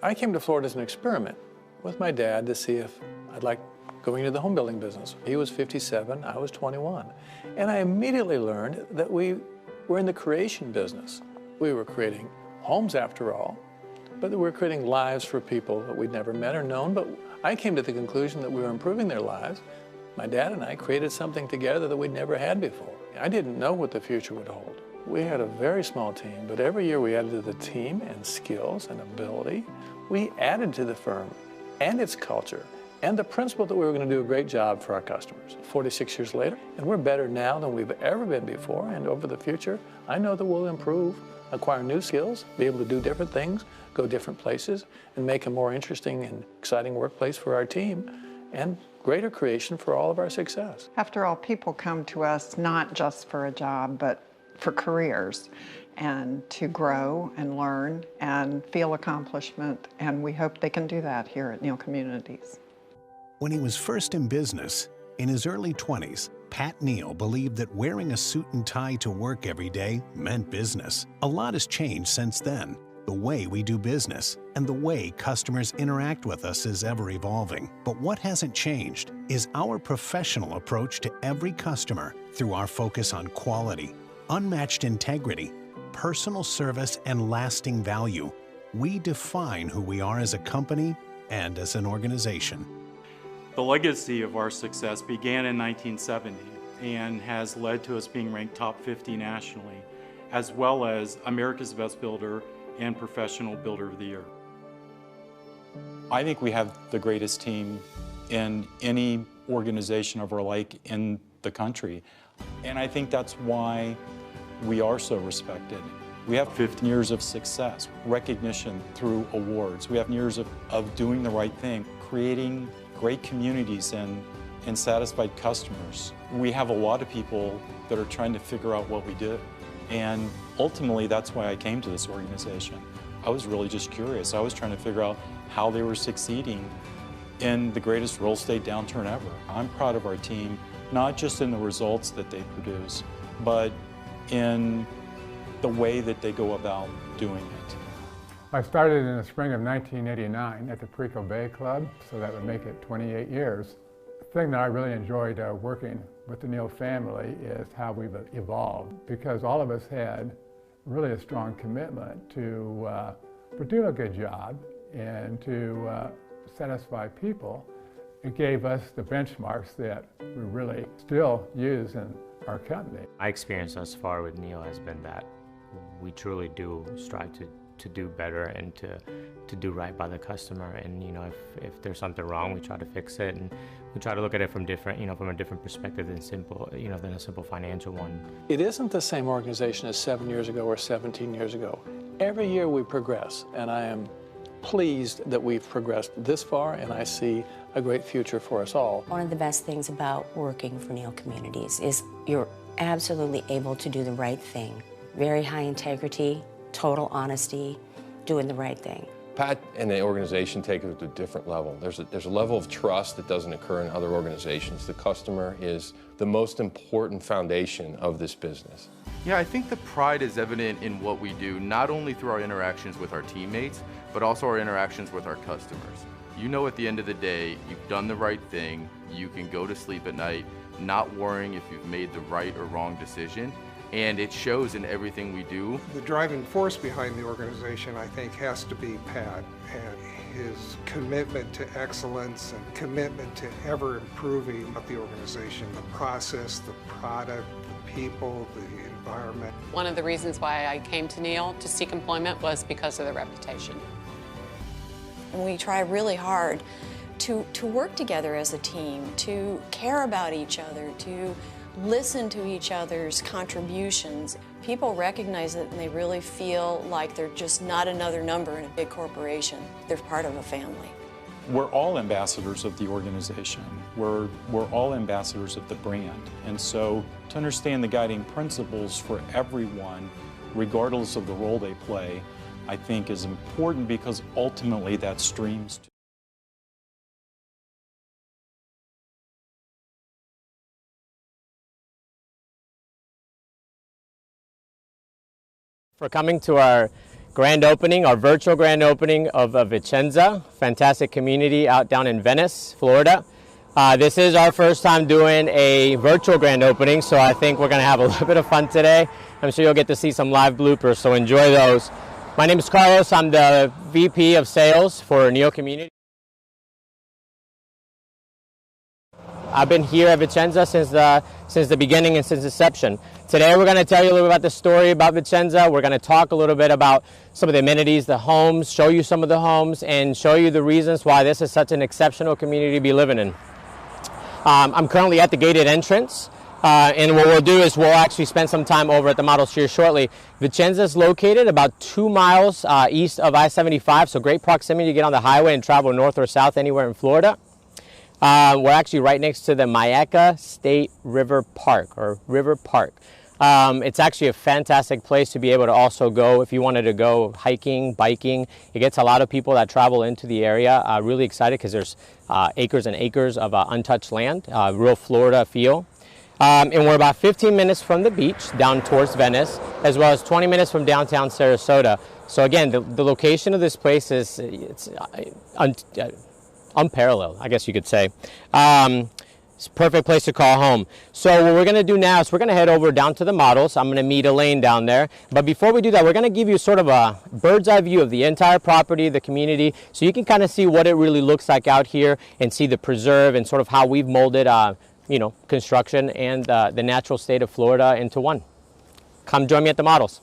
I came to Florida as an experiment with my dad to see if I'd like going into the home building business. He was 57, I was 21. And I immediately learned that we were in the creation business. We were creating homes after all, but we were creating lives for people that we'd never met or known. But I came to the conclusion that we were improving their lives. My dad and I created something together that we'd never had before. I didn't know what the future would hold. We had a very small team, but every year we added to the team and skills and ability. We added to the firm and its culture and the principle that we were going to do a great job for our customers. 46 years later, and we're better now than we've ever been before, and over the future, I know that we'll improve, acquire new skills, be able to do different things, go different places, and make a more interesting and exciting workplace for our team, and greater creation for all of our success. After all, people come to us not just for a job, but for careers, and to grow and learn and feel accomplishment, and we hope they can do that here at Neal Communities. When he was first in business, in his early 20s, Pat Neal believed that wearing a suit and tie to work every day meant business. A lot has changed since then. The way we do business and the way customers interact with us is ever evolving. But what hasn't changed is our professional approach to every customer through our focus on quality, unmatched integrity, personal service, and lasting value. We define who we are as a company and as an organization. The legacy of our success began in 1970 and has led to us being ranked top 50 nationally, as well as America's Best Builder and Professional Builder of the Year. I think we have the greatest team in any organization of our like in the country. And I think that's why we are so respected. We have 15 years of success, recognition through awards. We have years of doing the right thing, creating great communities and satisfied customers. We have a lot of people that are trying to figure out what we do. And ultimately, that's why I came to this organization. I was really just curious. I was trying to figure out how they were succeeding in the greatest real estate downturn ever. I'm proud of our team, not just in the results that they produce, but in the way that they go about doing it. I started in the spring of 1989 at the Perico Bay Club, so that would make it 28 years. The thing that I really enjoyed working with the Neal family is how we've evolved, because all of us had really a strong commitment to do a good job and to satisfy people. It gave us the benchmarks that we really still use in our company. My experience thus far with Neal has been that we truly do strive to do better and to do right by the customer. And if there's something wrong, we try to fix it, and we try to look at it from from a different perspective than than a simple financial one. It isn't the same organization as 7 years ago or 17 years ago. Every year we progress, and I am pleased that we've progressed this far, and I see a great future for us all. One of the best things about working for Neal Communities is you're absolutely able to do the right thing. Very high integrity, total honesty, doing the right thing. Pat and the organization take it to a different level. There's a level of trust that doesn't occur in other organizations. The customer is the most important foundation of this business. Yeah, I think the pride is evident in what we do, not only through our interactions with our teammates, but also our interactions with our customers. You know, at the end of the day, you've done the right thing. You can go to sleep at night not worrying if you've made the right or wrong decision. And it shows in everything we do. The driving force behind the organization, I think, has to be Pat and his commitment to excellence and commitment to ever improving the organization, the process, the product, the people, the environment. One of the reasons why I came to Neal to seek employment was because of the reputation. And we try really hard to work together as a team, to care about each other, to listen to each other's contributions. People recognize it and they really feel like they're just not another number in a big corporation. They're part of a family. We're all ambassadors of the organization. We're all ambassadors of the brand. And so to understand the guiding principles for everyone, regardless of the role they play, I think is important, because ultimately that streams to for coming to our grand opening, our virtual grand opening of Vicenza, fantastic community out down in Venice, Florida. This is our first time doing a virtual grand opening, so I think we're going to have a little bit of fun today. I'm sure you'll get to see some live bloopers, so enjoy those. My name is Carlos. I'm the VP of Sales for Neal Community. I've been here at Vicenza since the beginning and since inception. Today we're going to tell you a little bit about the story about Vicenza. We're going to talk a little bit about some of the amenities, the homes, show you some of the homes, and show you the reasons why this is such an exceptional community to be living in. I'm currently at the gated entrance, and what we'll do is we'll actually spend some time over at the models here shortly. Vicenza is located about 2 miles east of I-75, so great proximity to get on the highway and travel north or south anywhere in Florida. We're actually right next to the Mayaca State River Park, or River Park. It's actually a fantastic place to be able to also go if you wanted to go hiking, biking. It gets a lot of people that travel into the area. Really excited because there's acres and acres of untouched land, real Florida feel. And we're about 15 minutes from the beach down towards Venice, as well as 20 minutes from downtown Sarasota. So again, the location of this place is unparalleled, I guess you could say. It's a perfect place to call home. So what we're going to do now is we're going to head over down to the models. I'm going to meet Elaine down there. But before we do that, we're going to give you sort of a bird's eye view of the entire property, the community, so you can kind of see what it really looks like out here and see the preserve and sort of how we've molded, construction and the natural state of Florida into one. Come join me at the models.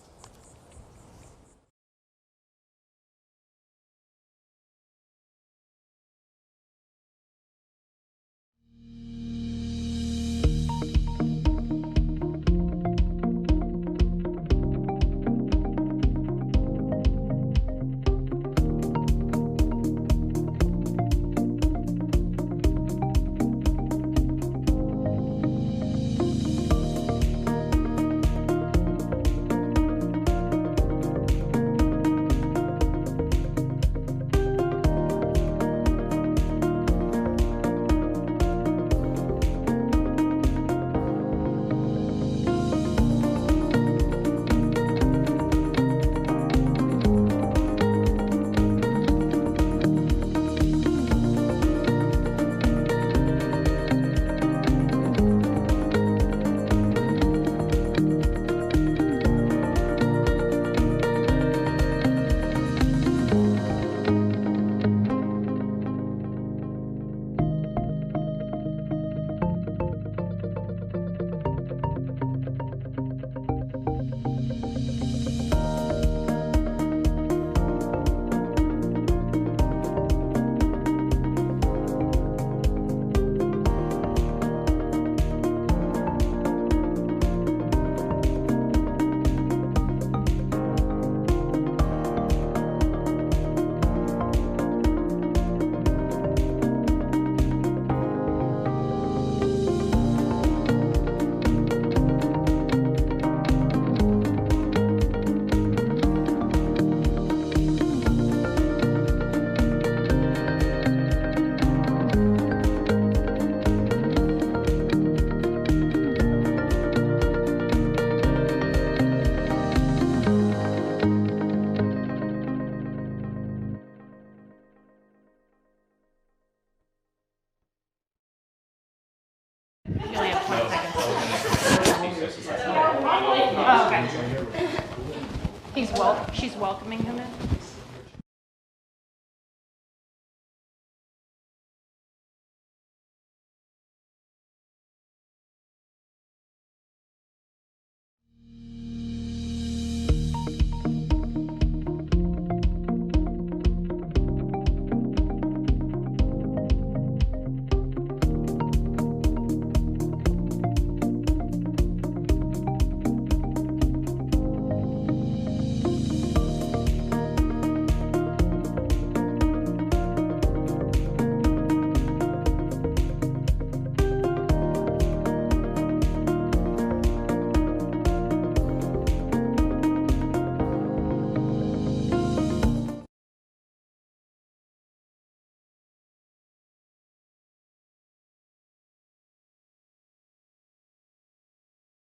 She's welcoming him in.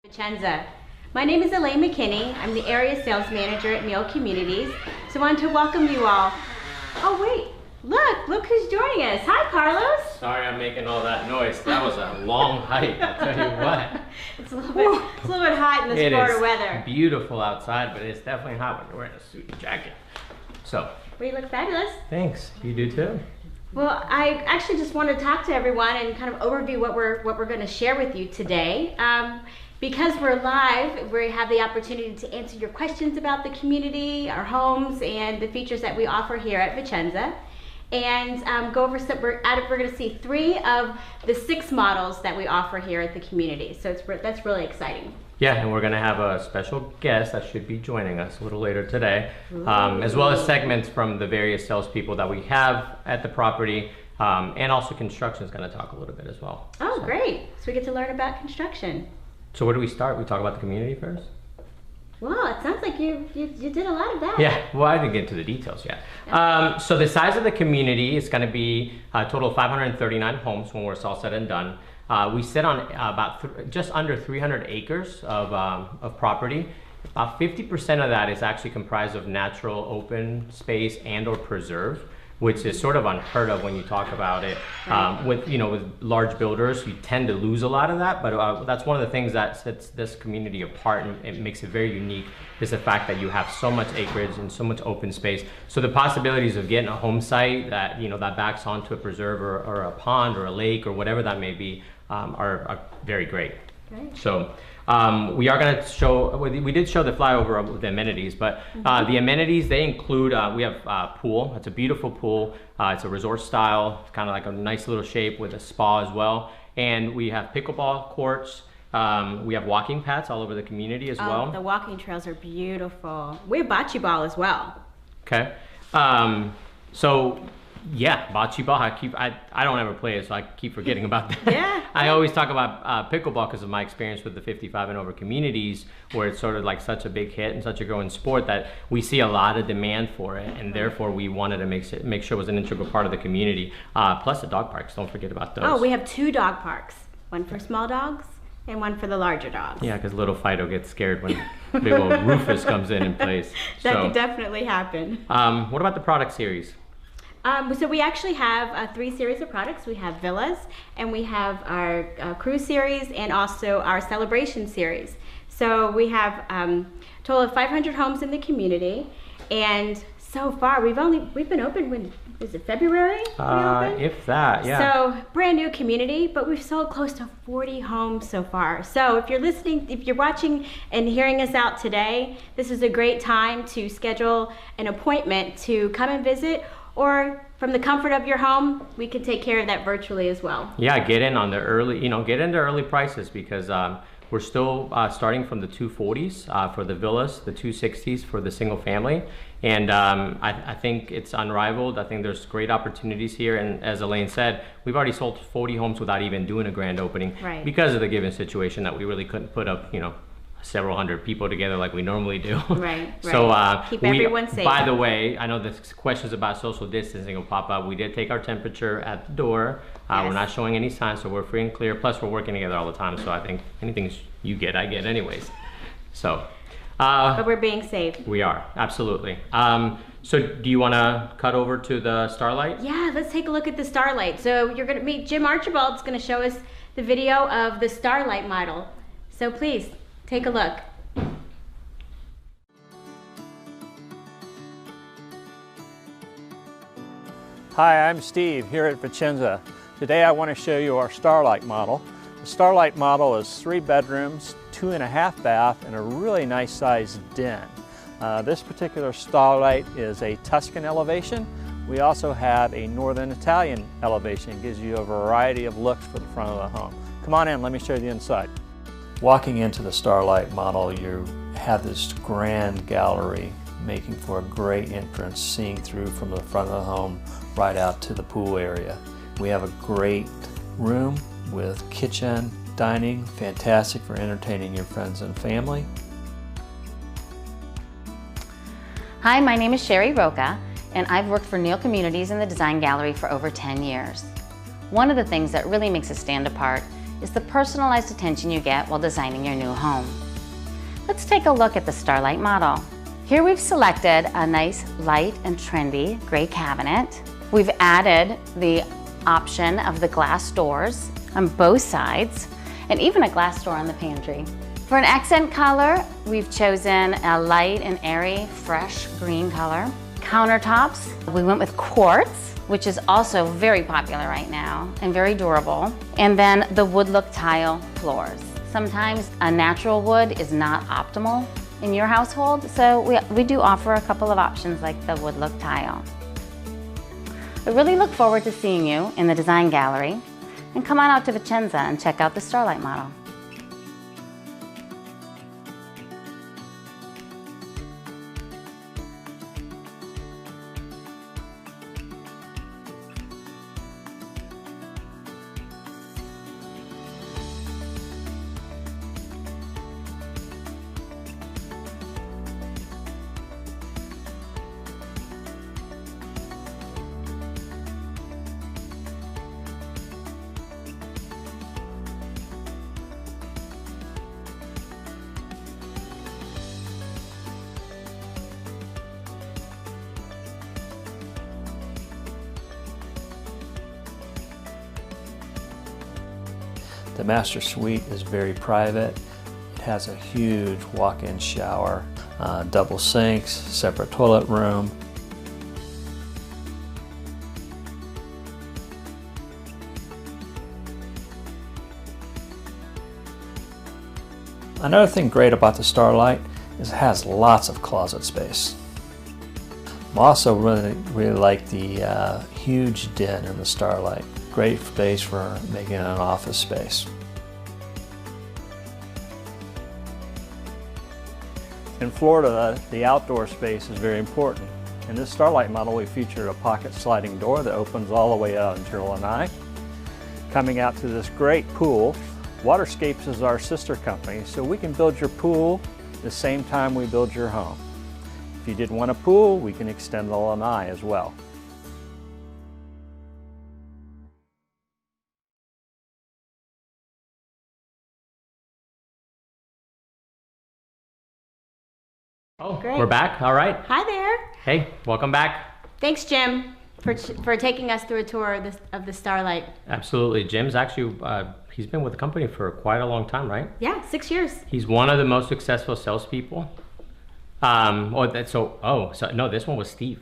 Vicenza. My name is Elaine McKinney. I'm the Area Sales Manager at Neal Communities. So I wanted to welcome you all. Oh wait, look who's joining us. Hi, Carlos. Sorry I'm making all that noise. That was a long hike, I'll tell you what. It's a little bit hot in this Florida weather. It's beautiful outside, but it's definitely hot when you're wearing a suit and jacket. So. Well, you look fabulous. Thanks, you do too. Well, I actually just want to talk to everyone and kind of overview what we're going to share with you today. Because we're live, we have the opportunity to answer your questions about the community, our homes, and the features that we offer here at Vicenza. And go over some, we're going to see 3 of the 6 models that we offer here at the community. So that's really exciting. Yeah, and we're going to have a special guest that should be joining us a little later today, as well as segments from the various salespeople that we have at the property, and also construction is going to talk a little bit as well. Oh, great. So we get to learn about construction. So where do we start? We talk about the community first? Well, it sounds like you did a lot of that. Yeah, well, I didn't get into the details yet. So the size of the community is going to be a total of 539 homes when we're all said and done. We sit on about just under 300 acres of property. About 50% of that is actually comprised of natural open space and or preserve, which is sort of unheard of when you talk about it. With large builders, you tend to lose a lot of that, but that's one of the things that sets this community apart and it makes it very unique, is the fact that you have so much acreage and so much open space. So the possibilities of getting a home site that that backs onto a preserve or a pond or a lake or whatever that may be are very great. So we are going to show, we did show the flyover of the amenities, but the amenities, they include, we have a pool. It's a beautiful pool. It's a resort style. It's kind of like a nice little shape with a spa as well. And we have pickleball courts. We have walking paths all over the community as well. The walking trails are beautiful. We have bocce ball as well. Okay. So yeah, bocce ball. I don't ever play it, so I keep forgetting about that. Yeah. I always talk about pickleball because of my experience with the 55 and over communities, where it's sort of like such a big hit and such a growing sport that we see a lot of demand for it, and therefore we wanted to make sure it was an integral part of the community. Plus the dog parks. Don't forget about those. Oh, we have 2 dog parks. One for small dogs and one for the larger dogs. Yeah, because little Fido gets scared when big old Rufus comes in and plays. That could definitely happen. What about the product series? So we actually have 3 series of products. We have villas, and we have our cruise series, and also our celebration series. So we have a total of 500 homes in the community, and so far we've been open when is it February? If that, yeah. So brand new community, but we've sold close to 40 homes so far. So if you're listening, if you're watching and hearing us out today, this is a great time to schedule an appointment to come and visit. Or from the comfort of your home, we can take care of that virtually as well. Yeah, get in on the early, get into early prices, because we're still starting from the 240s for the villas, the 260s for the single family. And I think it's unrivaled. I think there's great opportunities here. And as Elaine said, we've already sold 40 homes without even doing a grand opening, because of the given situation that we really couldn't put up, several hundred people together like we normally do. Right. So keep everyone safe. By the way, I know the questions about social distancing will pop up. We did take our temperature at the door. We're not showing any signs, so we're free and clear. Plus, we're working together all the time, so I think anything you get, I get anyways. So. But we're being safe. We are, absolutely. So do you want to cut over to the Starlight? Yeah, let's take a look at the Starlight. So you're going to meet Jim Archibald's going to show us the video of the Starlight model. So please, take a look. Hi, I'm Steve here at Vicenza. Today I want to show you our Starlight model. The Starlight model is 3 bedrooms, 2.5 bath, and a really nice sized den. This particular Starlight is a Tuscan elevation. We also have a Northern Italian elevation. It gives you a variety of looks for the front of the home. Come on in, let me show you the inside. Walking into the Starlight model, you have this grand gallery making for a great entrance, seeing through from the front of the home right out to the pool area. We have a great room with kitchen, dining, fantastic for entertaining your friends and family. Hi, my name is Sherry Roca, and I've worked for Neal Communities in the Design Gallery for over 10 years. One of the things that really makes us stand apart is the personalized attention you get while designing your new home. Let's take a look at the Starlight model. Here we've selected a nice light and trendy gray cabinet. We've added the option of the glass doors on both sides and even a glass door on the pantry. For an accent color, we've chosen a light and airy, fresh green color. Countertops, we went with quartz, which is also very popular right now and very durable. And then the wood look tile floors. Sometimes a natural wood is not optimal in your household, so we do offer a couple of options like the wood look tile. I really look forward to seeing you in the design gallery, and come on out to Vicenza and check out the Starlight model. The master suite is very private. It has a huge walk-in shower, double sinks, separate toilet room. Another thing great about the Starlight is it has lots of closet space. I also really like the huge den in the Starlight. Great space for making an office space. In Florida, the outdoor space is very important. In this Starlight model, we featured a pocket sliding door that opens all the way out into your lanai. Coming out to this great pool, Waterscapes is our sister company, so we can build your pool the same time we build your home. If you didn't want a pool, we can extend the lanai as well. Oh, great. We're back. All right. Hi there. Hey, welcome back. Thanks, Jim, for taking us through a tour of the Starlight. Absolutely. Jim's actually, he's been with the company for quite a long time, right? Yeah, 6 years. He's one of the most successful salespeople. No, this one was Steve.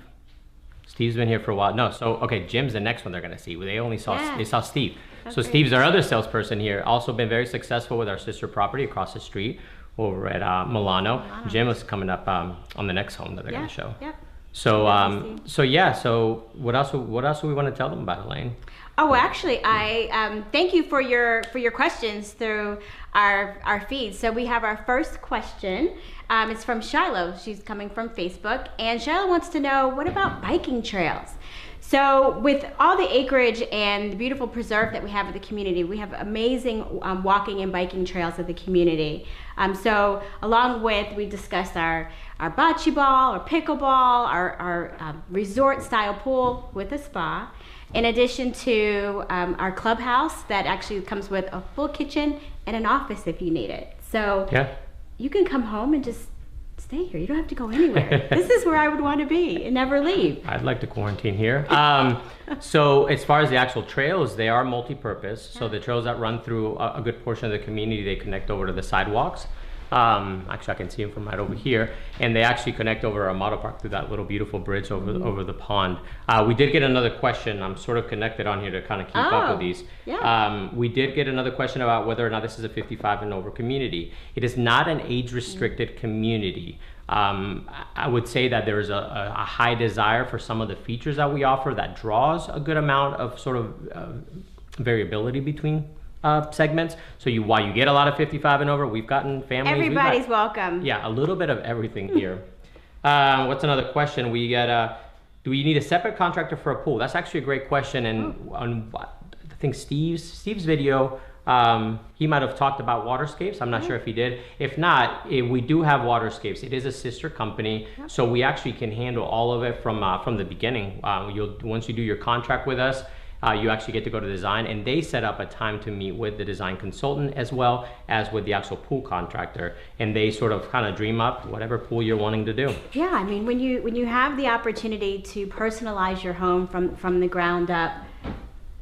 Steve's been here for a while. No, so, okay, Jim's the next one they're going to see. They saw Steve. So great. Steve's our other salesperson here. Also been very successful with our sister property across the street over at Milano. Jim is coming up on the next home that they're going to show. Yeah. So, so what else do we want to tell them about, Elaine? Oh, well, actually, I thank you for your questions through our feed. So we have our first question. It's from Shiloh. She's coming from Facebook, and Shiloh wants to know, what about biking trails? So with all the acreage and the beautiful preserve that we have in the community, we have amazing walking and biking trails of the community. So along with, we discussed our bocce ball, our pickleball, our resort style pool with a spa, in addition to our clubhouse that actually comes with a full kitchen and an office if you need it. So you can come home and just stay here. You don't have to go anywhere. This is where I would want to be and never leave. I'd like to quarantine here. So as far as the actual trails, they are multi-purpose. So the trails that run through a good portion of the community, they connect over to the sidewalks. Actually, I can see them from right over here, and they actually connect over our model park through that little beautiful bridge over the pond. We did get another question. I'm sort of connected on here to kind of keep up with these. We did get another question about whether or not this is a 55 and over community. It is not an age-restricted community. I would say that there is a high desire for some of the features that we offer that draws a good amount of sort of variability between segments. So while you get a lot of 55 and over, we've gotten families. Everybody's welcome. Yeah, a little bit of everything here. What's another question? We got, do we need a separate contractor for a pool? That's actually a great question. And on, I think Steve's video, he might have talked about Waterscapes. I'm not sure if he did. If not, we do have Waterscapes. It is a sister company, so we actually can handle all of it from the beginning. Once you do your contract with us, you actually get to go to design, and they set up a time to meet with the design consultant as well as with the actual pool contractor, and they sort of kind of dream up whatever pool you're wanting to do. Yeah, I mean, when you have the opportunity to personalize your home from the ground up,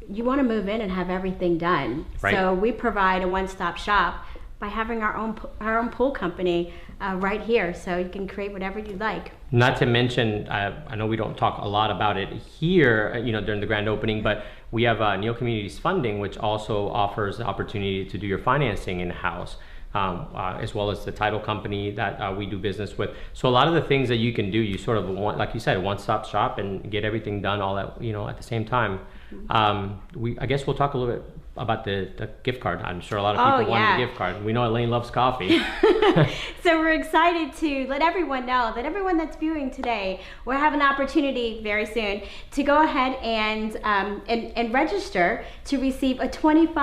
you want to move in and have everything done. Right. So we provide a one-stop shop by having our own pool company right here, so you can create whatever you like. Not to mention, I know we don't talk a lot about it here, during the grand opening, but we have Neal Communities Funding, which also offers the opportunity to do your financing in-house, as well as the title company that we do business with. So a lot of the things that you can do, you sort of want, like you said, one-stop shop and get everything done all at at the same time. I guess we'll talk a little bit about the gift card. I'm sure a lot of people want the gift card. We know Elaine loves coffee. So we're excited to let everyone know that everyone that's viewing today will have an opportunity very soon to go ahead and register to receive a $25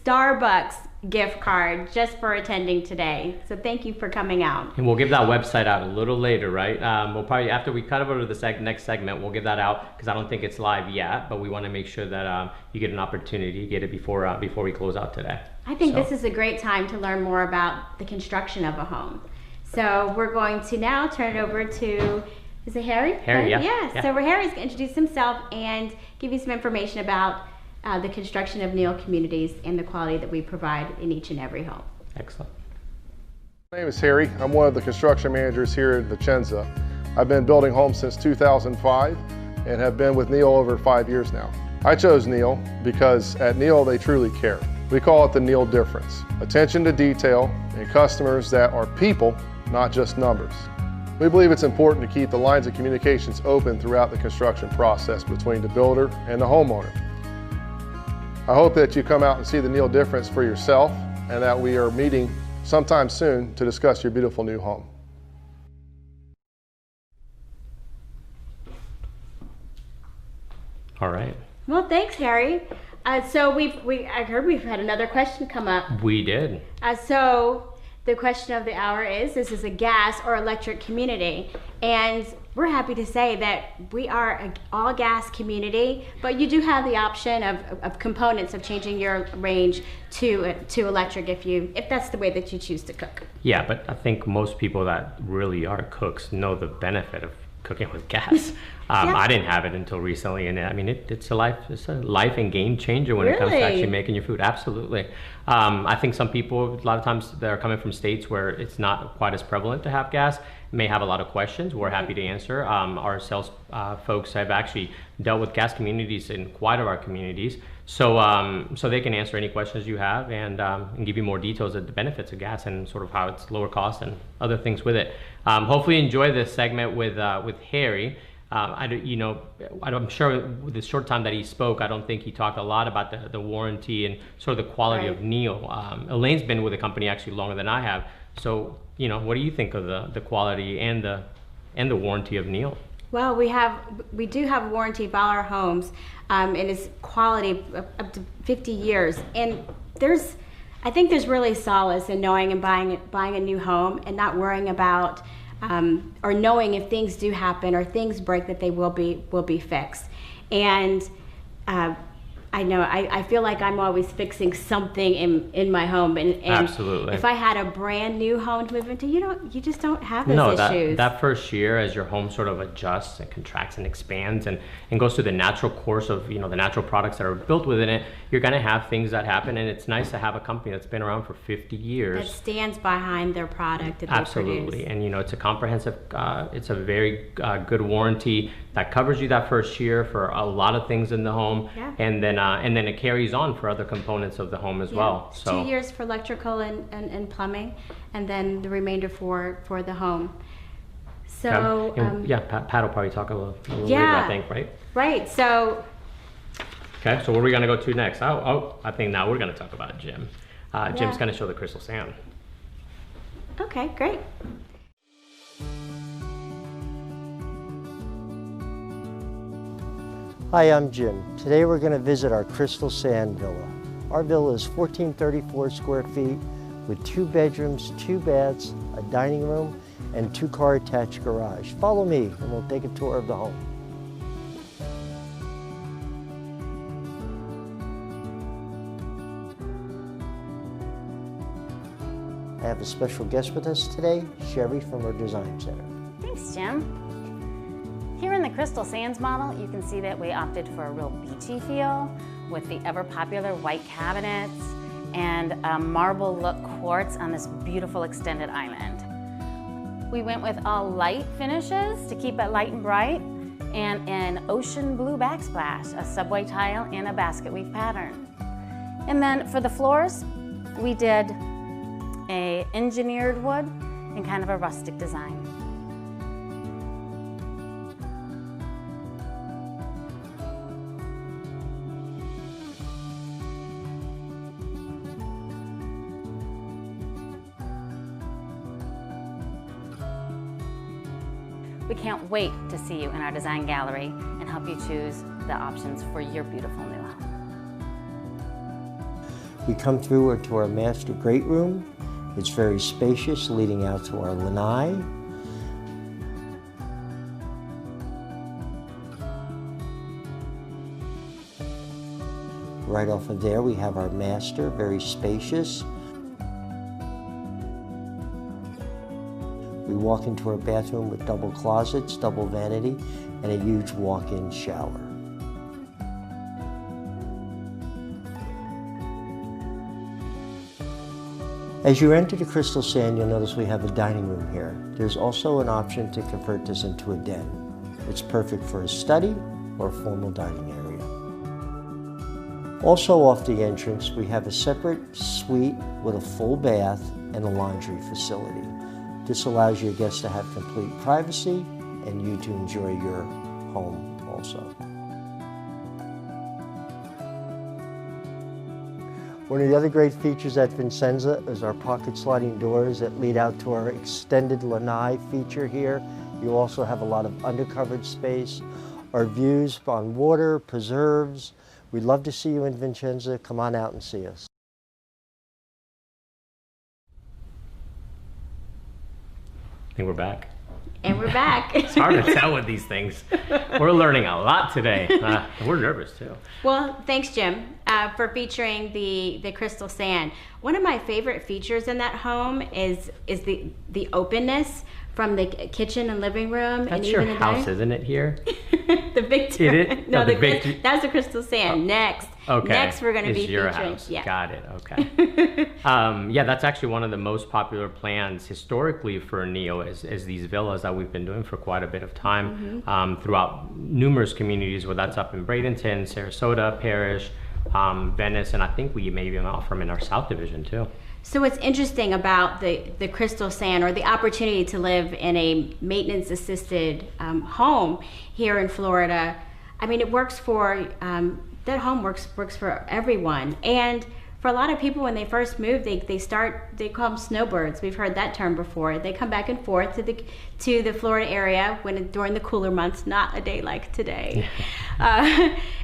Starbucks gift card just for attending today. So thank you for coming out. And we'll give that website out a little later, right? We'll probably, after we cut over to the next segment, we'll give that out because I don't think it's live yet, but we want to make sure that you get an opportunity to get it before we close out today. I think this is a great time to learn more about the construction of a home. So we're going to now turn it over to, is it Harry? Harry, yeah. So Harry's going to introduce himself and give you some information about the construction of Neal Communities and the quality that we provide in each and every home. Excellent. My name is Harry. I'm one of the construction managers here at Vicenza. I've been building homes since 2005 and have been with Neal over 5 years now. I chose Neal because at Neal they truly care. We call it the Neal difference. Attention to detail and customers that are people, not just numbers. We believe it's important to keep the lines of communications open throughout the construction process between the builder and the homeowner. I hope that you come out and see the Neal difference for yourself and that we are meeting sometime soon to discuss your beautiful new home. All right. Well, thanks, Harry. So I heard we've had another question come up. We did. So the question of the hour is, this is a gas or electric community, and we're happy to say that we are an all gas community, but you do have the option of components of changing your range to electric if that's the way that you choose to cook. Yeah, but I think most people that really are cooks know the benefit of cooking with gas. I didn't have it until recently, and I mean it's a life and game changer when it comes to actually making your food. Absolutely. I think some people, a lot of times they're coming from states where it's not quite as prevalent to have gas, may have a lot of questions. We're happy to answer. Our sales folks have actually dealt with gas communities in quite of our communities, so so they can answer any questions you have and give you more details of the benefits of gas and sort of how it's lower cost and other things with it. Hopefully you enjoy this segment with Harry. I'm sure with the short time that he spoke, I don't think he talked a lot about the warranty and sort of the quality of Neal. Elaine's been with the company actually longer than I have. So, what do you think of the quality and the warranty of Neal? Well, we do have a warranty of all our homes, and it's quality up to 50 years. And I think there's really solace in knowing and buying a new home and not worrying about or knowing if things do happen or things break that they will be fixed. And I feel like I'm always fixing something in my home, and Absolutely. If I had a brand new home to move into, you just don't have those issues. That first year, as your home sort of adjusts and contracts and expands and goes through the natural course of the natural products that are built within it, you're going to have things that happen, and it's nice to have a company that's been around for 50 years that stands behind their product that Absolutely. They produce. And it's a comprehensive, it's a very good warranty that covers you that first year for a lot of things in the home, and then it carries on for other components of the home as well. So 2 years for electrical and plumbing, and then the remainder for the home. So Pat will probably talk a little later, I think, right? Right. So okay, so where are we going to go to next? I think now we're going to talk about Jim. Jim's going to show the crystal sand. Okay, great. Hi, I'm Jim. Today we're going to visit our Crystal Sand Villa. Our villa is 1,434 square feet with 2 bedrooms, 2 baths, a dining room, and 2-car attached garage. Follow me and we'll take a tour of the home. I have a special guest with us today, Sherry from our Design Center. Thanks, Jim. Here in the Crystal Sands model, you can see that we opted for a real beachy feel with the ever-popular white cabinets and a marble look quartz on this beautiful extended island. We went with all light finishes to keep it light and bright, and an ocean blue backsplash, a subway tile, and a basket weave pattern. And then for the floors, we did a engineered wood and kind of a rustic design. We can't wait to see you in our design gallery and help you choose the options for your beautiful new home. We come through to our master great room. It's very spacious, leading out to our lanai. Right off of there, we have our master, very spacious. We walk into our bathroom with double closets, double vanity, and a huge walk-in shower. As you enter the Crystal Sand, you'll notice we have a dining room here. There's also an option to convert this into a den. It's perfect for a study or a formal dining area. Also off the entrance, we have a separate suite with a full bath and a laundry facility. This allows your guests to have complete privacy and you to enjoy your home also. One of the other great features at Vicenza is our pocket sliding doors that lead out to our extended lanai feature here. You also have a lot of undercovered space. Our views on water, preserves. We'd love to see you in Vicenza. Come on out and see us. I think we're back. And we're back. It's hard to tell with these things. We're learning a lot today. We're nervous too. Well, thanks, Jim, for featuring the Crystal Sand. One of my favorite features in that home is the openness from the kitchen and living room. That's and your even house, isn't it here? The big Is it? No, Oh, that's the Crystal Sand. Next. Okay. Next, we're going to be your featuring. house. Yeah. Got it. Okay. Yeah, that's actually one of the most popular plans historically for Neal is these villas that we've been doing for quite a bit of time throughout numerous communities, whether that's up in Bradenton, Sarasota Parish, Venice, and I think we may even offer them in our South Division too. So what's interesting about the Crystal Sand, or the opportunity to live in a maintenance-assisted home here in Florida, I mean, it works for, that home works for everyone. And for a lot of people, when they first move, they call them snowbirds. We've heard that term before. They come back and forth to the Florida area during the cooler months, not a day like today.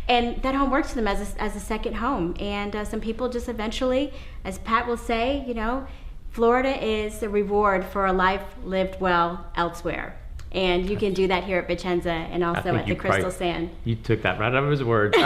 And that home works for them as a second home. And some people just eventually, as Pat will say, you know, Florida is the reward for a life lived well elsewhere. And you can do that here at Vicenza and also at the Crystal Sand. You took that right out of his words.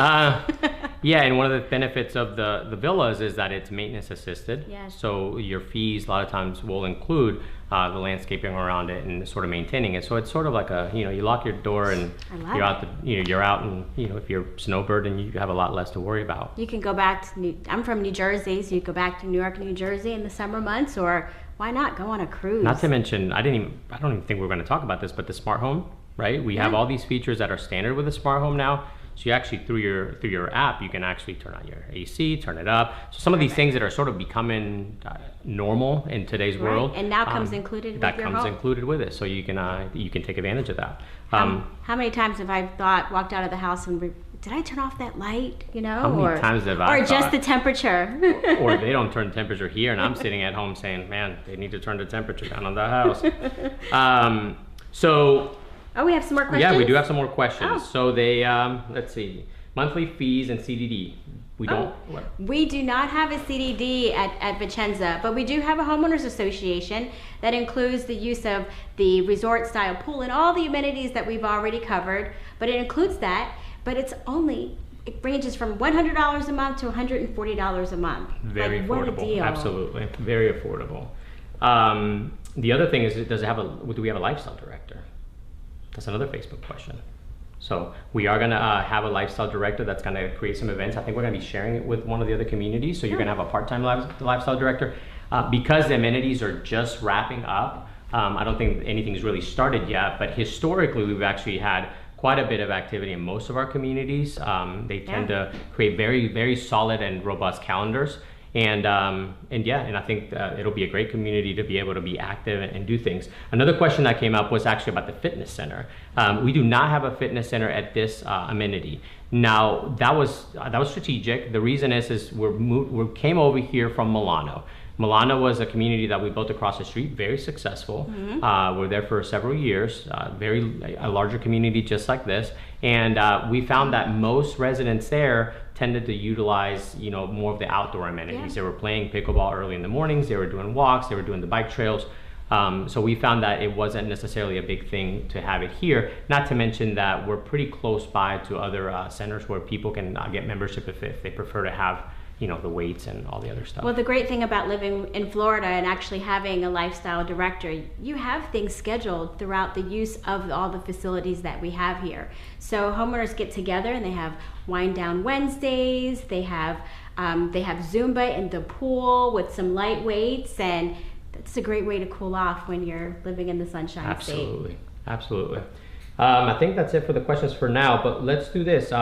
Yeah, and one of the benefits of the villas is that it's maintenance assisted. Yes. So your fees a lot of times will include the landscaping around it and sort of maintaining it. So it's sort of like a, you know, you lock your door and you're out, you're out, and you know, if you're a snowbird, and you have a lot less to worry about. You can go back to I'm from New Jersey, so you go back to New York, New Jersey in the summer months, or why not go on a cruise? Not to mention, I don't even think we're going to talk about this, but the smart home, right? We have all these features that are standard with a smart home now. So you actually, through your app, you can actually turn on your AC, turn it up. So some of these things that are sort of becoming normal in today's world, and now comes included with that your comes home. included with it. So you can take advantage of that. How many times have I walked out of the house and did I turn off that light? You know, how many times have I adjust the temperature? Or they don't turn the temperature here, and I'm sitting at home saying, man, they need to turn the temperature down on the house. Oh, we have some more questions? Yeah, we do have some more questions. Oh. So they, let's see, monthly fees and CDD. We don't. We do not have a CDD at Vicenza, but we do have a homeowners association that includes the use of the resort style pool and all the amenities that we've already covered, but it includes that, but it ranges from $100 a month to $140 a month. Very affordable. What a deal. Absolutely, very affordable. The other thing is, do we have a lifestyle director? That's another Facebook question. So we are gonna have a lifestyle director that's gonna create some events. I think we're gonna be sharing it with one of the other communities. So you're gonna have a part-time lifestyle director. Because the amenities are just wrapping up, I don't think anything's really started yet, but historically we've actually had quite a bit of activity in most of our communities. They tend to create very, very solid and robust calendars. And I think it'll be a great community to be able to be active and do things. Another question that came up was actually about the fitness center. We do not have a fitness center at this amenity. Now that was strategic. The reason is we came over here from Milano. Milano was a community that we built across the street, very successful. We're there for several years, a larger community just like this. And we found that most residents there tended to utilize, more of the outdoor amenities. They were playing pickleball early in the mornings, they were doing walks, they were doing the bike trails. So we found that it wasn't necessarily a big thing to have it here, not to mention that we're pretty close by to other centers where people can get membership if they prefer to have the weights and all the other stuff. Well, the great thing about living in Florida and actually having a lifestyle director, you have things scheduled throughout the use of all the facilities that we have here. So homeowners get together and they have wind down Wednesdays, they have Zumba in the pool with some light weights, and that's a great way to cool off when you're living in the Sunshine State. Absolutely. I think that's it for the questions for now, but let's do this.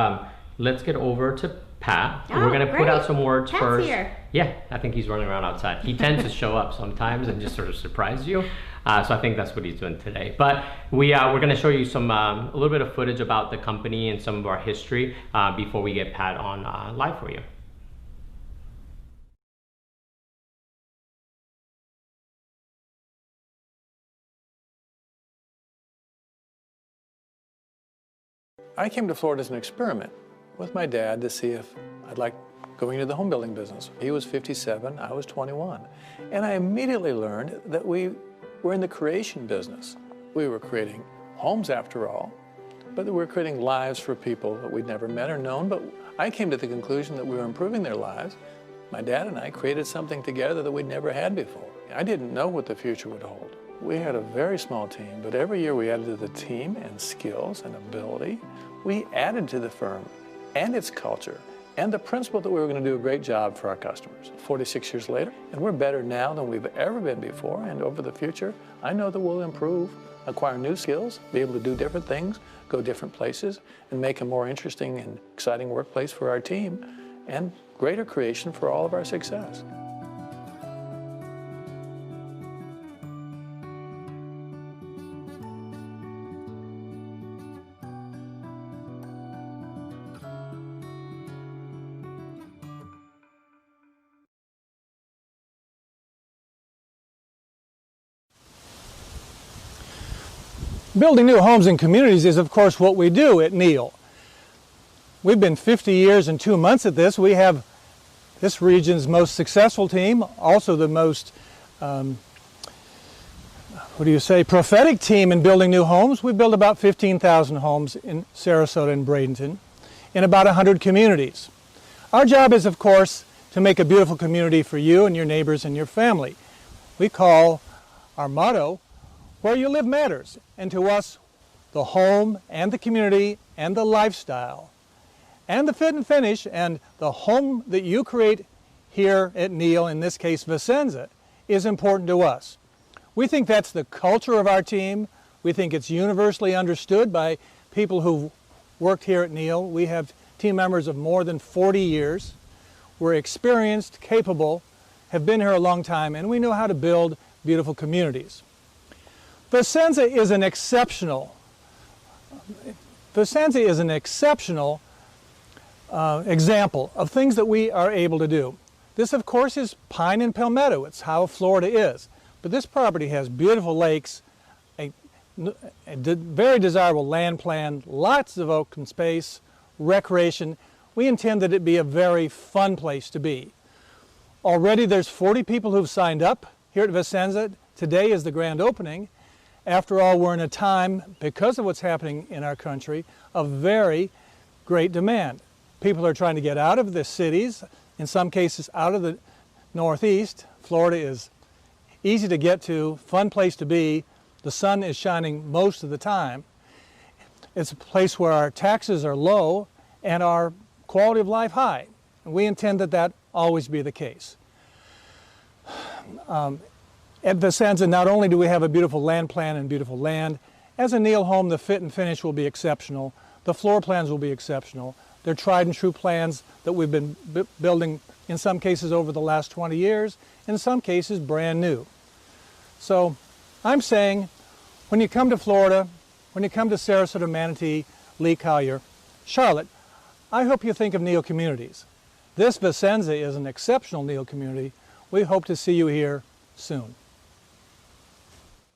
Let's get over to Pat. We're going to put out some words Pat's first. Here. Yeah, I think he's running around outside. He tends to show up sometimes and just sort of surprise you. So I think that's what he's doing today. But we're going to show you some a little bit of footage about the company and some of our history before we get Pat on live for you. I came to Florida as an experiment with my dad to see if I'd like going into the home building business. He was 57, I was 21. And I immediately learned that we were in the creation business. We were creating homes after all, but we were creating lives for people that we'd never met or known. But I came to the conclusion that we were improving their lives. My dad and I created something together that we'd never had before. I didn't know what the future would hold. We had a very small team, but every year we added to the team and skills and ability. We added to the firm and its culture and the principle that we were going to do a great job for our customers. 46 years later, and we're better now than we've ever been before, and over the future, I know that we'll improve, acquire new skills, be able to do different things, go different places, and make a more interesting and exciting workplace for our team, and greater creation for all of our success. Building new homes and communities is, of course, what we do at Neal. We've been 50 years and 2 months at this. We have this region's most successful team, also the most, prophetic team in building new homes. We build about 15,000 homes in Sarasota and Bradenton in about 100 communities. Our job is, of course, to make a beautiful community for you and your neighbors and your family. We call our motto, "Where you live matters," and to us, the home and the community and the lifestyle and the fit and finish and the home that you create here at Neal, in this case Vicenza, is important to us. We think that's the culture of our team. We think it's universally understood by people who've worked here at Neal. We have team members of more than 40 years. We're experienced, capable, have been here a long time, and we know how to build beautiful communities. Vicenza is an exceptional example of things that we are able to do. This, of course, is pine and palmetto. It's how Florida is. But this property has beautiful lakes, a very desirable land plan, lots of open space, recreation. We intend that it be a very fun place to be. Already there's 40 people who've signed up here at Vicenza. Today is the grand opening. After all, we're in a time, because of what's happening in our country, of very great demand. People are trying to get out of the cities, in some cases out of the Northeast. Florida is easy to get to, fun place to be. The sun is shining most of the time. It's a place where our taxes are low and our quality of life high. And we intend that that always be the case. At Vicenza, not only do we have a beautiful land plan and beautiful land, as a Neal home, the fit and finish will be exceptional. The floor plans will be exceptional. They're tried and true plans that we've been building in some cases over the last 20 years, in some cases brand new. So I'm saying, when you come to Florida, when you come to Sarasota, Manatee, Lee Collier, Charlotte, I hope you think of Neal Communities. This Vicenza is an exceptional Neal community. We hope to see you here soon.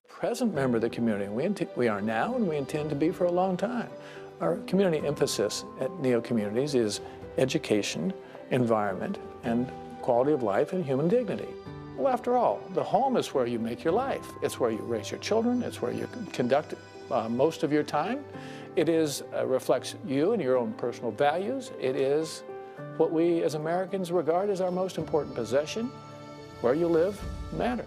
Present member of the community, we are now and we intend to be for a long time. Our community emphasis at Neal Communities is education, environment, and quality of life and human dignity. Well, after all, the home is where you make your life. It's where you raise your children. It's where you conduct most of your time. It reflects you and your own personal values. It is what we as Americans regard as our most important possession. Where you live matters.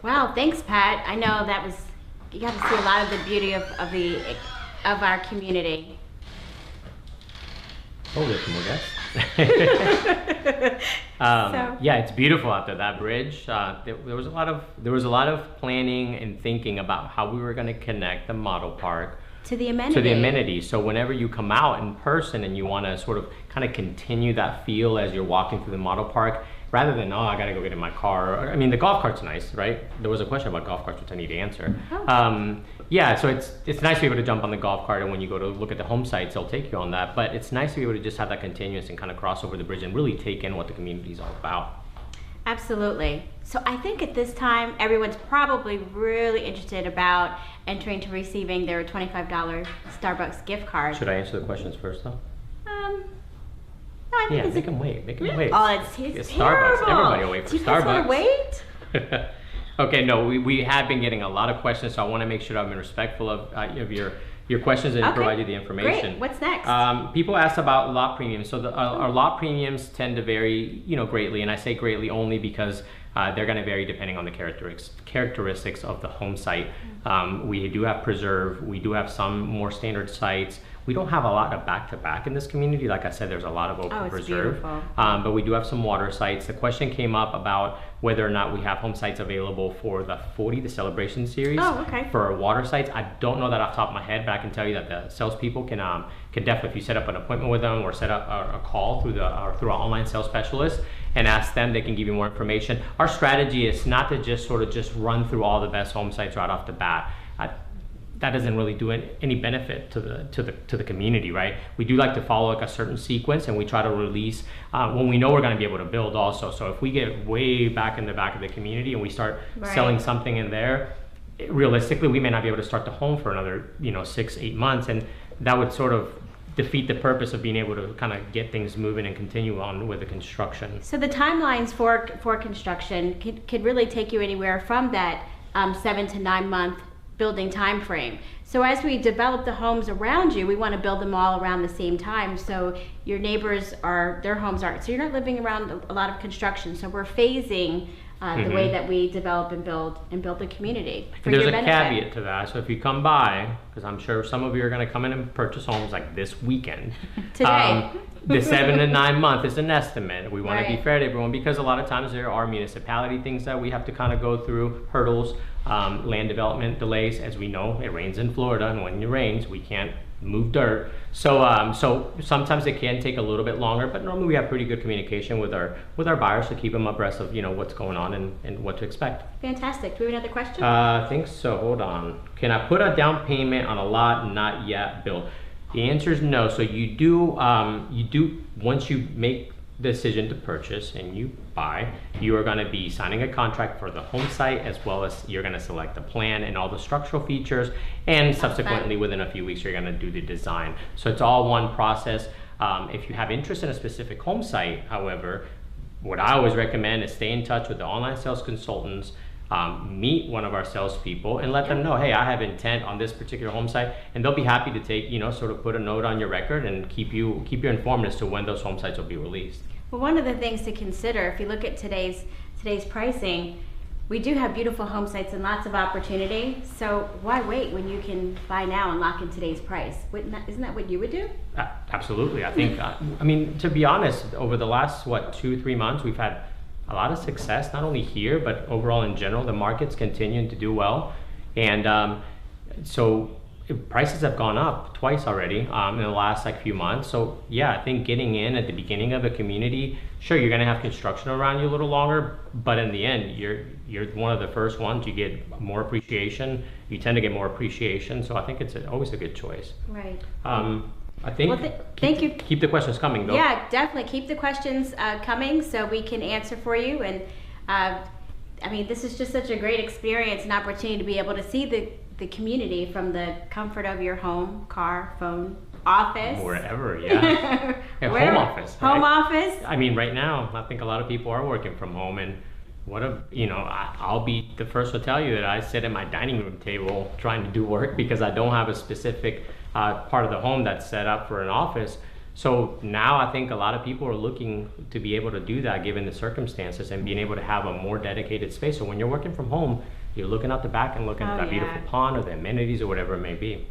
Wow, thanks, Pat. I know that was, you got to see a lot of the beauty of our community. Oh, there's more guys. Yeah, it's beautiful out there. That bridge. There was a lot of planning and thinking about how we were going to connect the model park to the amenity. To the amenities. So whenever you come out in person and you want to sort of kind of continue that feel as you're walking through the model park, rather than, oh, I gotta go get in my car. I mean, the golf cart's nice, right? There was a question about golf carts, which I need to answer. Oh. Yeah, so it's nice to be able to jump on the golf cart, and when you go to look at the home sites, they'll take you on that. But it's nice to be able to just have that continuous and kind of cross over the bridge and really take in what the community is all about. Absolutely. So I think at this time, everyone's probably really interested about entering to receiving their $25 Starbucks gift card. Should I answer the questions first, though? No, I think make them wait. Make them wait. Oh, it's Starbucks. Everybody will wait for Starbucks. Wait? Okay, no, we have been getting a lot of questions, so I want to make sure I've been respectful of your questions and provide you the information. Great. What's next? People ask about lot premiums. So our lot premiums tend to vary, greatly, and I say greatly only because they're going to vary depending on the characteristics of the home site. We do have preserve. We do have some more standard sites. We don't have a lot of back-to-back in this community. Like I said, there's a lot of open preserve. But we do have some water sites. The question came up about whether or not we have home sites available for the 40, the celebration series. Oh, okay. For water sites, I don't know that off the top of my head, but I can tell you that the salespeople can definitely, if you set up an appointment with them or set up a call through our online sales specialist and ask them, they can give you more information. Our strategy is not to just run through all the best home sites right off the bat. That doesn't really do any benefit to the community, right? We do like to follow like a certain sequence, and we try to release when we know we're going to be able to build also. So if we get way back in the back of the community and we start selling something in there, realistically we may not be able to start the home for another 6-8 months, and that would sort of defeat the purpose of being able to kind of get things moving and continue on with the construction. So the timelines for construction could really take you anywhere from that 7 to 9 month building time frame. So as we develop the homes around you, we want to build them all around the same time, so your neighbors their homes aren't. So you're not living around a lot of construction. So we're phasing the way that we develop and build the community. There's a caveat to that. So if you come by, because I'm sure some of you are going to come in and purchase homes like this weekend. Today. The 7 to 9 month is an estimate. We want to be fair to everyone, because a lot of times there are municipality things that we have to kind of go through, hurdles, land development delays. As we know, it rains in Florida, and when it rains, we can't move dirt. So so sometimes it can take a little bit longer, but normally we have pretty good communication with our buyers to keep them abreast of, you know, what's going on and what to expect. Fantastic. Do we have another question? I think so. Hold on. Can I put a down payment on a lot not yet built? The answer is no. So you do once you make the decision to purchase and you buy, you are going to be signing a contract for the home site, as well as you're going to select the plan and all the structural features, and subsequently within a few weeks you're going to do the design. So it's all one process. If you have interest in a specific home site, however, what I always recommend is stay in touch with the online sales consultants, meet one of our salespeople and let them know, hey, I have intent on this particular home site, and they'll be happy to take, you know, sort of put a note on your record and keep you informed as to when those home sites will be released. Well, one of the things to consider, if you look at today's pricing, we do have beautiful home sites and lots of opportunity. So why wait when you can buy now and lock in today's price? Isn't that what you would do? Absolutely. I think, I mean, to be honest, over the last, 2-3 months, we've had a lot of success, not only here, but overall in general. The market's continuing to do well. And so prices have gone up twice already in the last few months. So yeah, I think getting in at the beginning of a community, sure, you're gonna have construction around you a little longer, but in the end, you're one of the first ones. You get more appreciation. You tend to get more appreciation. So I think it's always a good choice. Right. I think, thank you. Keep the questions coming, though. Yeah, definitely keep the questions coming so we can answer for you. And I mean, this is just such a great experience and opportunity to be able to see the community from the comfort of your home, car, phone, office. Wherever, yeah. Home office. Right? Home office. I mean, right now, I think a lot of people are working from home, and I'll be the first to tell you that I sit at my dining room table trying to do work because I don't have a specific part of the home that's set up for an office. So now I think a lot of people are looking to be able to do that given the circumstances and being able to have a more dedicated space. So when you're working from home, you're looking out the back and looking at that beautiful pond or the amenities or whatever it may be.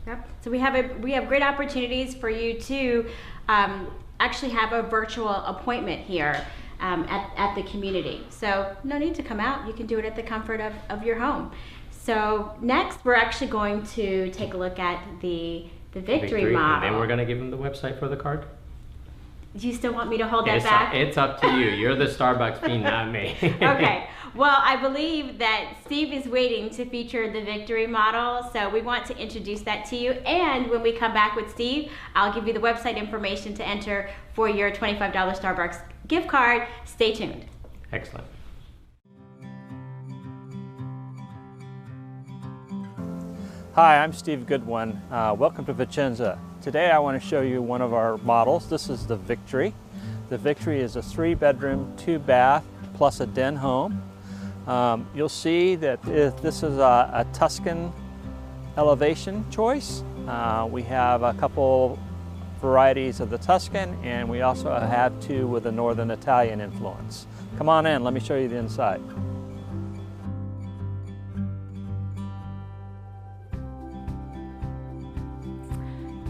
Yep. So we have great opportunities for you to actually have a virtual appointment here at the community. So no need to come out. You can do it at the comfort of your home. So next, we're actually going to take a look at the victory model. And then we're going to give them the website for the card. Do you still want me to hold that back? It's up to you. You're the Starbucks fiend, not me. Okay. Well, I believe that Steve is waiting to feature the victory model, so we want to introduce that to you. And when we come back with Steve, I'll give you the website information to enter for your $25 Starbucks gift card. Stay tuned. Excellent. Hi, I'm Steve Goodwin. Welcome to Vicenza. Today I want to show you one of our models. This is the Victory. The Victory is a 3-bedroom, 2-bath, plus a den home. You'll see that this is a Tuscan elevation choice. We have a couple varieties of the Tuscan, and we also have 2 with a Northern Italian influence. Come on in, let me show you the inside.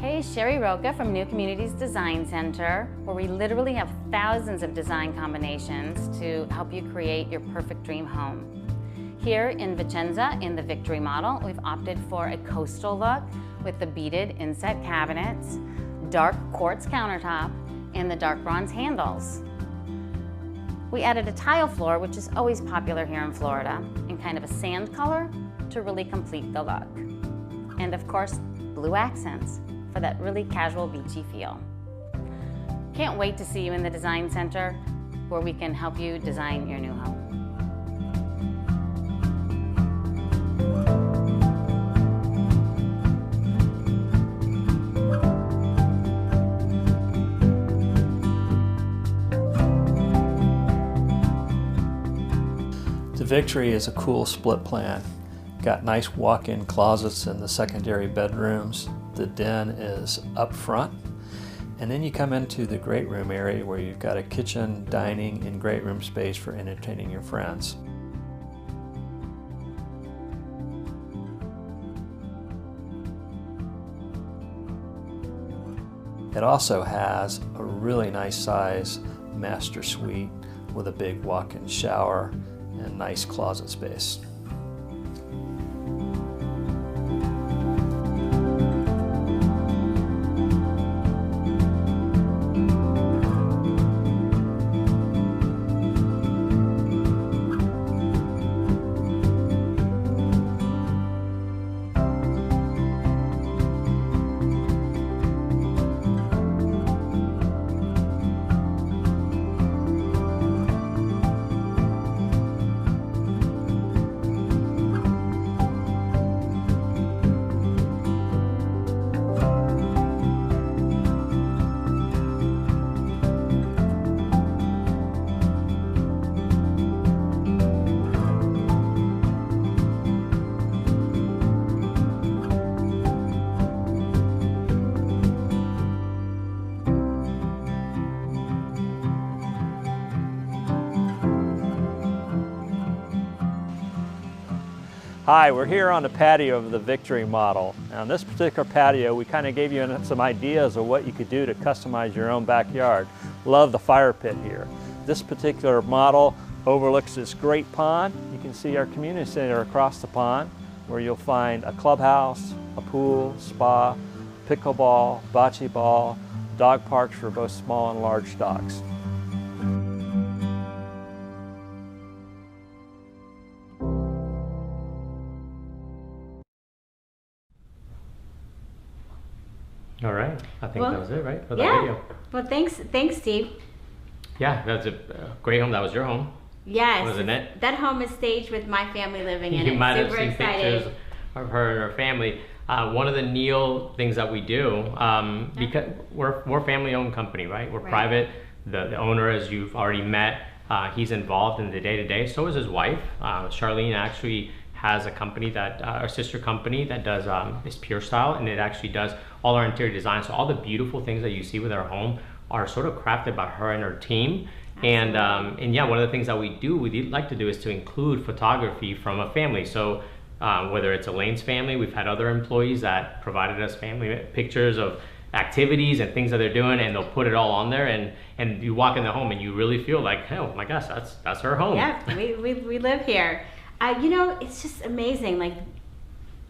Hey, Sherry Roca from New Communities Design Center, where we literally have thousands of design combinations to help you create your perfect dream home. Here in Vicenza, in the Victory model, we've opted for a coastal look with the beaded inset cabinets, dark quartz countertop, and the dark bronze handles. We added a tile floor, which is always popular here in Florida, in kind of a sand color to really complete the look. And of course, blue accents for that really casual, beachy feel. Can't wait to see you in the Design Center, where we can help you design your new home. The Victory is a cool split plan. Got nice walk-in closets in the secondary bedrooms. The den is up front. And then you come into the great room area where you've got a kitchen, dining, and great room space for entertaining your friends. It also has a really nice size master suite with a big walk-in shower and nice closet space. Hi, we're here on the patio of the Victory model. Now, on this particular patio, we kind of gave you some ideas of what you could do to customize your own backyard. Love the fire pit here. This particular model overlooks this great pond. You can see our community center across the pond, where you'll find a clubhouse, a pool, spa, pickleball, bocce ball, dog parks for both small and large dogs. All right, I think that was it, right? For yeah. that video. Well, thanks, Steve. Yeah, that's a great home. That was your home. Yes. Wasn't it? That home is staged with my family living in it. You might Super have seen excited. pictures of her and her family. One of the Neal things that we do, because we're a family-owned company, right? We're private. The owner, as you've already met, he's involved in the day-to-day. So is his wife. Charlene actually has a company that, our sister company that does, is Pure Style, and it actually does all our interior design. So all the beautiful things that you see with our home are sort of crafted by her and her team. And yeah, one of the things that we like to do is to include photography from a family. So whether it's Elaine's family, we've had other employees that provided us family pictures of activities and things that they're doing, and they'll put it all on there, and you walk in the home and you really feel like, oh my gosh, that's her home. Yeah, we live here. You know, it's just amazing. Like,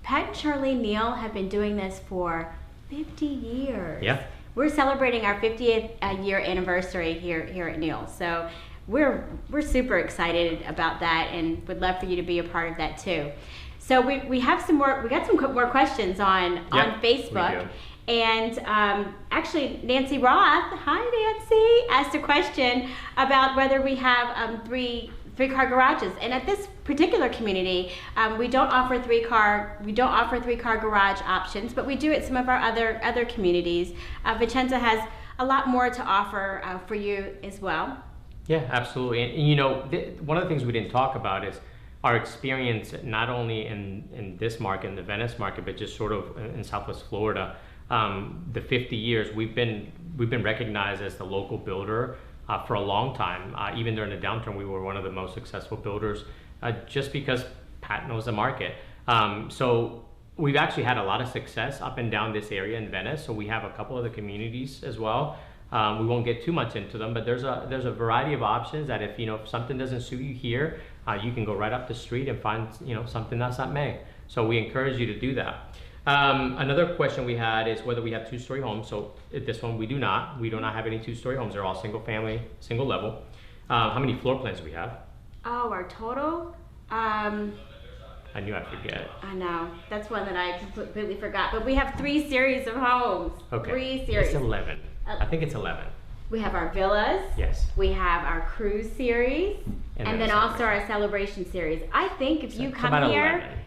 Pat and Charlene Neal have been doing this for 50 years. Yeah. We're celebrating our 50th year anniversary here at Neal. So we're super excited about that, and would love for you to be a part of that too. So we got some more questions on Facebook. And actually, Nancy Roth, hi Nancy, asked a question about whether we have three-car garages. And at this particular community, we don't offer three-car garage options, but we do at some of our other communities. Vicenza has a lot more to offer for you as well. Yeah, absolutely. And you know, one of the things we didn't talk about is our experience not only in this market, in the Venice market, but just sort of in Southwest Florida. The 50 years we've been recognized as the local builder for a long time. Even during the downturn, we were one of the most successful builders just because Pat knows the market. So we've actually had a lot of success up and down this area in Venice. So we have a couple of the communities as well. We won't get too much into them, but there's a variety of options that if something doesn't suit you here, you can go right up the street and find something that's at May. So we encourage you to do that. Another question we had is whether we have two-story homes. So this one we do not. We do not have any two-story homes. They're all single family, single level. How many floor plans do we have? Oh, our total? I knew I'd forget. I know. That's one that I completely forgot. But we have 3 series of homes. Okay. 3 series. It's 11. I think it's 11. We have our villas. Yes. We have our cruise series. And then also our celebration series. I think if you come here, 11.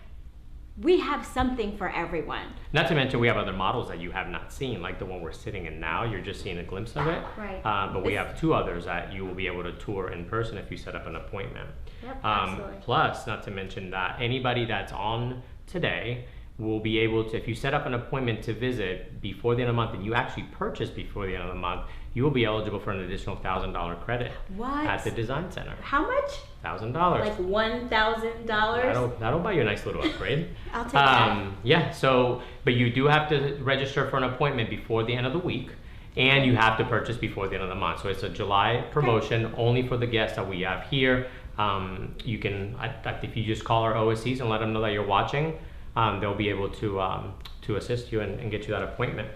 We have something for everyone. Not to mention we have other models that you have not seen, like the one we're sitting in now. You're just seeing a glimpse of it. Right. But we have 2 others that you will be able to tour in person if you set up an appointment. Yep, absolutely. Plus, not to mention that anybody that's on today will be able to, if you set up an appointment to visit before the end of the month and you actually purchase before the end of the month, you will be eligible for an additional $1,000 credit at the Design Center. How much? $1,000. Like $1,000? That'll buy you a nice little upgrade. I'll take that. Yeah, so, but you do have to register for an appointment before the end of the week, and you have to purchase before the end of the month. So it's a July promotion only for the guests that we have here. You can, if you just call our OSCs and let them know that you're watching, they'll be able to assist you and get you that appointment.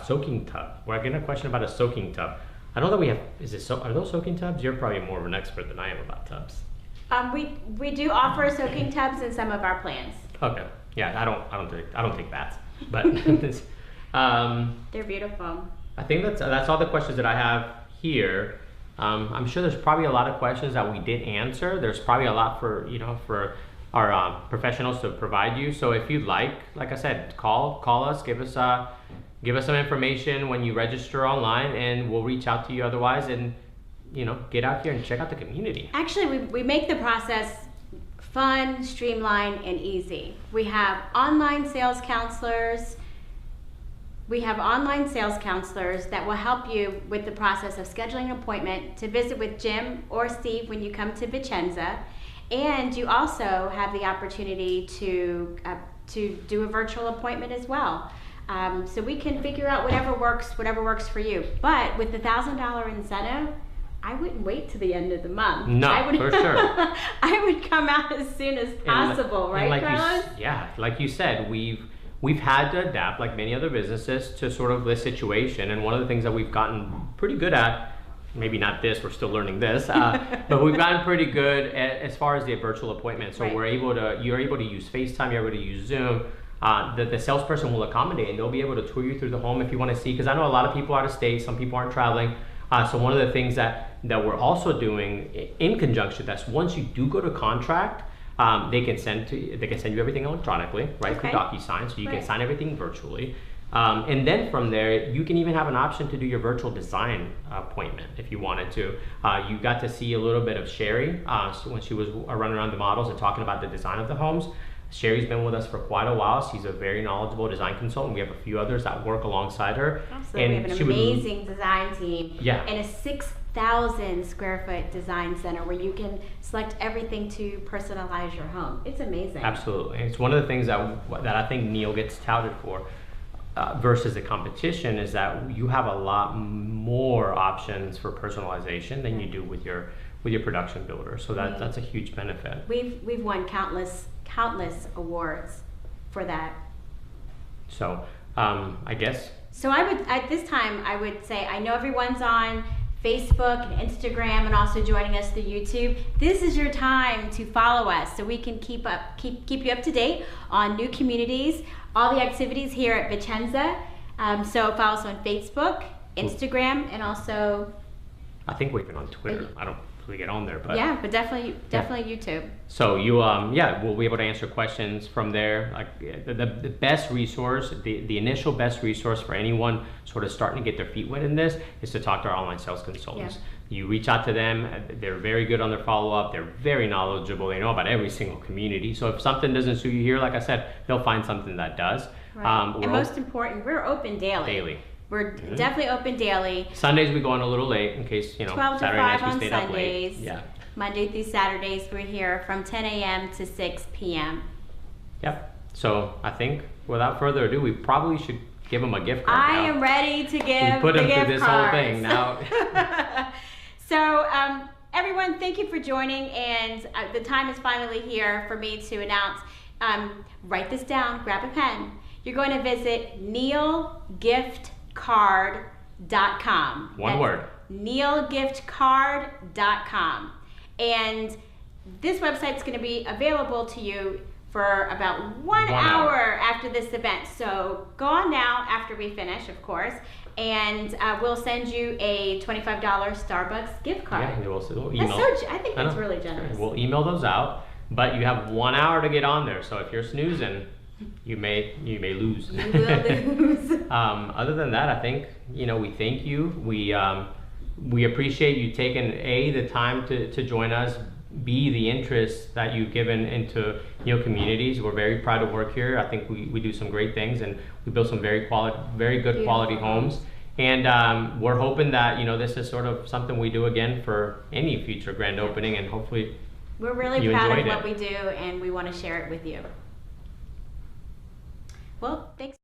Soaking tub. We're getting a question about a soaking tub. I know that we have. Are those soaking tubs? You're probably more of an expert than I am about tubs. We do offer soaking tubs in some of our plans. Okay. Yeah, I don't take baths, but they're beautiful. I think that's all the questions that I have here. I'm sure there's probably a lot of questions that we did answer. There's probably a lot for our professionals to provide you. So if you'd like I said, call us, give us some information when you register online, and we'll reach out to you otherwise, and get out here and check out the community. Actually, we make the process fun, streamlined, and easy. We have online sales counselors. That will help you with the process of scheduling an appointment to visit with Jim or Steve when you come to Vicenza. And you also have the opportunity to do a virtual appointment as well. So we can figure out whatever works for you. But with the $1,000 incentive, I wouldn't wait to the end of the month. No, for sure. I would come out as soon as possible, right, like Carlos? Like you said, we've had to adapt, like many other businesses, to sort of this situation. And one of the things that we've gotten pretty good at, maybe not this, we're still learning this, but we've gotten pretty good as far as the virtual appointment. So you're able to use FaceTime, you're able to use Zoom. The salesperson will accommodate, and they'll be able to tour you through the home if you want to see, because I know a lot of people are out of state, some people aren't traveling. So one of the things that we're also doing in conjunction, that's once you do go to contract, they can send you everything electronically, right, through DocuSign, so you can sign everything virtually. And then from there, you can even have an option to do your virtual design appointment if you wanted to. You got to see a little bit of Sherry when she was running around the models and talking about the design of the homes. Sherry's been with us for quite a while. She's a very knowledgeable design consultant. We have a few others that work alongside her. Absolutely. And we have an amazing design team. Yeah. And a 6,000 square foot design center where you can select everything to personalize your home. It's amazing. Absolutely. It's one of the things that I think Neal gets touted for versus the competition, is that you have a lot more options for personalization than you do with your production builder. So that's a huge benefit. We've won countless awards for that. So I guess. So at this time I would say, I know everyone's on Facebook and Instagram and also joining us through YouTube. This is your time to follow us so we can keep you up to date on new communities, all the activities here at Vicenza. So follow us on Facebook, Instagram, and also I think we're even on Twitter. I don't really get on there, but yeah, but definitely YouTube. So you we'll be able to answer questions from there. Like the best resource, the initial best resource for anyone sort of starting to get their feet wet in this is to talk to our online sales consultants. Yeah. You reach out to them. They're very good on their follow-up. They're very knowledgeable. They know about every single community. So if something doesn't suit you here, like I said, they'll find something that does. Right. And most important, we're open daily. We're definitely open daily. Sundays we go on a little late in case, 12 Saturday to 5 nights we on stayed Sundays. up late. Yeah. Monday through Saturdays we're here from 10 a.m. to 6 p.m. Yep. So I think without further ado, we probably should give them a gift card. I am ready to give we put them through this cards. whole thing now. So everyone, thank you for joining, and the time is finally here for me to announce. Write this down, grab a pen. You're going to visit nealgiftcard.com. One word. nealgiftcard.com. And this website's going to be available to you for about one hour after this event. So go on now after we finish, of course, and we'll send you a $25 Starbucks gift card. Yeah, we'll email. I think that's really generous. We'll email those out, but you have 1 hour to get on there. So if you're snoozing, you may lose. You will lose. Other than that, I think we thank you. We appreciate you taking the time to join us. B, the interest that you've given into communities. We're very proud to work here. I think we do some great things, and we build some very good quality homes. And we're hoping that this is sort of something we do again for any future grand opening, and hopefully we're really proud of what we do, and we want to share it with you. Well, thanks.